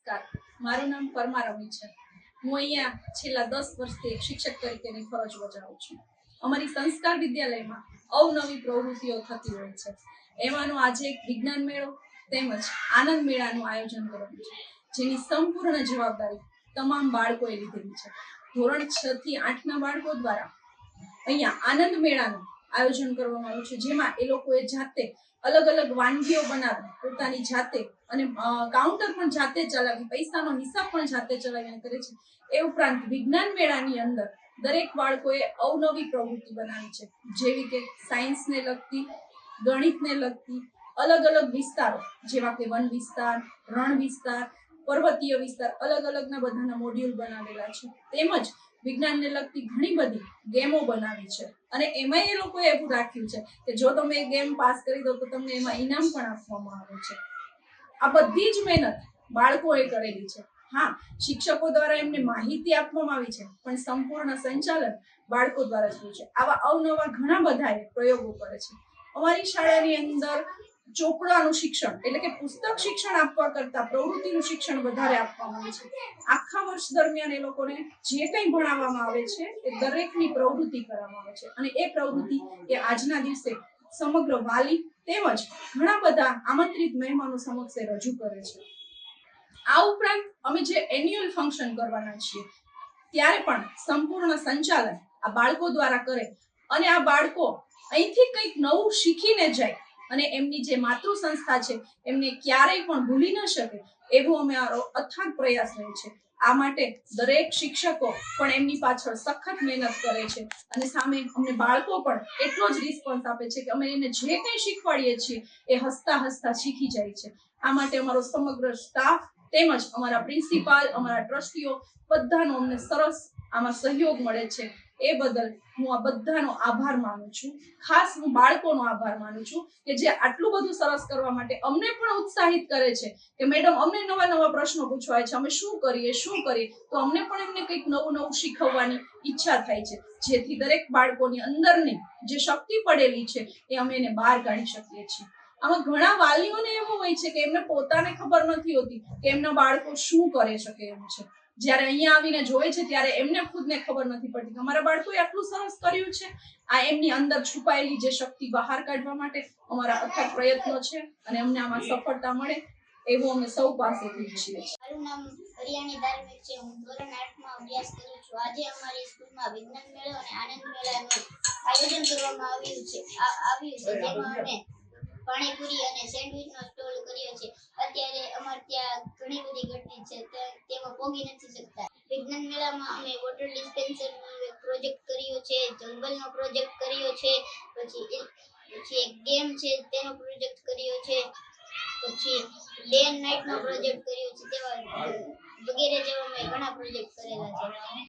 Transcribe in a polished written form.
નમસ્કાર, મારું નામ પરમાર અમી છે। હું અહીંયા છેલ્લા 10 વર્ષથી એક શિક્ષક તરીકેની ફરજ બજાવું છું। અમારી સંસ્કાર વિદ્યાલયમાં અવનવી પ્રવૃત્તિઓ થતી હોય છે। એમાંનો આજે એક વિજ્ઞાન મેળો તેમજ આનંદ મેળાનું આયોજન કરેલું છે, જેની સંપૂર્ણ જવાબદારી તમામ બાળકોએ લીધેલી છે। ધોરણ 6 થી 8 ના બાળકો દ્વારા અહીંયા આનંદ મેળાનું આયોજન કરવામાં આવ્યું છે, જેમાં એ લોકોએ જાતે અલગ અલગ વાનગીઓ બનાવી પોતાની જાતે અને કાઉન્ટર પણ જાતે ચલાવી, પૈસાનો હિસાબ પણ જાતે ચલાવીને કરે છે। એ ઉપરાંત વિજ્ઞાન મેળાની અંદર દરેક બાળકોએ અવનવી પ્રવૃત્તિ બનાવી છે, જેવી કે સાયન્સને લગતી, ગણિતને લગતી અલગ અલગ વિસ્તારો જેવા કે વન વિસ્તાર, રણ વિસ્તાર, પર્વતીય વિસ્તાર, અલગ અલગના બધાના મોડ્યુલ બનાવેલા છે। તેમજ વિજ્ઞાનને લગતી ઘણી બધી ગેમો બનાવી છે અને એમાં એ લોકોએ એવું રાખ્યું છે કે જો તમે એ ગેમ પાસ કરી દો તો તમને એમાં ઇનામ પણ આપવામાં આવે છે। આ બધી જ મહેનત બાળકોએ કરેલી છે। હા, શિક્ષકો દ્વારા એમને માહિતી આપવામાં આવી છે, પણ સંપૂર્ણ સંચાલન બાળકો દ્વારા થયું છે। આવા અવનવા ઘણા બધા પ્રયોગો કરે છે। અમારી શાળાની અંદર ચોપડાનું શિક્ષણ એટલે કે પુસ્તક શિક્ષણ આપવા કરતા પ્રવૃત્તિનું શિક્ષણ વધારે આપવામાં આવે છે। આખા વર્ષ દરમિયાન એ લોકોને જે કંઈ ભણાવવામાં આવે છે એ દરેકની પ્રવૃત્તિ કરવામાં આવે છે અને એ પ્રવૃત્તિ એ આજના દિવસે સમગ્ર વાલી તેમજ ઘણા બધા આમંત્રિત મહેમાનો સમક્ષ રજૂ કરે છે। આ ઉપરાંત અમે જે એન્યુઅલ ફંક્શન કરવાના છીએ ત્યારે પણ સંપૂર્ણ સંચાલન આ બાળકો દ્વારા કરે અને આ બાળકો અહીંથી કંઈક નવું શીખીને જાય અને એમની જે માતૃ સંસ્થા છે એમને ક્યારેય પણ ભૂલી ન શકે એવું અમારો અથાગ પ્રયાસ રહે છે। આ માટે દરેક શિક્ષકો પણ એમની પાછળ સખત મહેનત કરે છે અને સામે અમને બાળકો પણ એટલો જ રિસ્પોન્સ આપે છે કે અમે એને જે કંઈ શીખવાડીએ છીએ એ હસતા હસતા શીખી જાય છે। આ માટે અમારો સમગ્ર સ્ટાફ તેમજ અમારા પ્રિન્સિપાલ, અમારા ટ્રસ્ટીઓ બધાનો અમને સરસ આમાં સહયોગ મળે છે। એ બદલ હું આ બધાનો આભાર માનું છું। ખાસ હું બાળકોનો આભાર માનું છું કે જે આટલું બધું સરસ કરવા માટે અમને પણ ઉત્સાહિત કરે છે કે મેડમ અમને નવા નવા પ્રશ્નો પૂછવાય છે, અમે શું કરીએ તો અમને પણ એમને કંઈક નવું નવું શીખવવાની ઈચ્છા થાય છે, જેથી દરેક બાળકોની અંદરની જે શક્તિ પડેલી છે એ અમે એને બહાર કાઢી શકીએ છીએ। આમાં ઘણા વાલીઓને એવું હોય છે કે એમને પોતાને ખબર નથી હોતી કે એમના બાળકો શું કરી શકે એમ છે। જ્યારે અહીંયા આવીને જોવે છે ત્યારે એમને ખુદને ખબર નથી પડતી કે અમારા બાળકોએ આટલું સરસ કર્યું છે। આ એમની અંદર છુપાયેલી જે શક્તિ બહાર કાઢવા માટે અમારા અથાગ પ્રયત્નો છે અને અમને આમાં સફળતા મળે એવું અમે સૌ પાસેથી ઈચ્છીએ છીએ। મારું નામ હરિયાણી ધાર્મિક છે। હું ધોરણ 8 માં અભ્યાસ કરું છું। આજે અમારી સ્કૂલમાં વિજ્ઞાન મેળો અને આનંદ મેળાનું આયોજન કરવામાં આવ્યું છે જેમાં અમે પાણીપુરી અને સેન્ડવિચનો સ્ટોલ કર્યો છે। અત્યારે અમારે ત્યાં ઘણી બધી ગટરી છે તેમાં પોગી નથી શકતા। વિજ્ઞાન મેળામાં અમે વોટર ડિસ્પેન્સરનો એક પ્રોજેક્ટ કર્યો છે, જંગલનો પ્રોજેક્ટ કર્યો છે, પછી એક ગેમ છે તેનો પ્રોજેક્ટ કર્યો છે, પછી ડે એન્ડ નાઇટનો પ્રોજેક્ટ કર્યો છે, તેવા વગેરે જેવા મેં ઘણા પ્રોજેક્ટ કરેલા છે।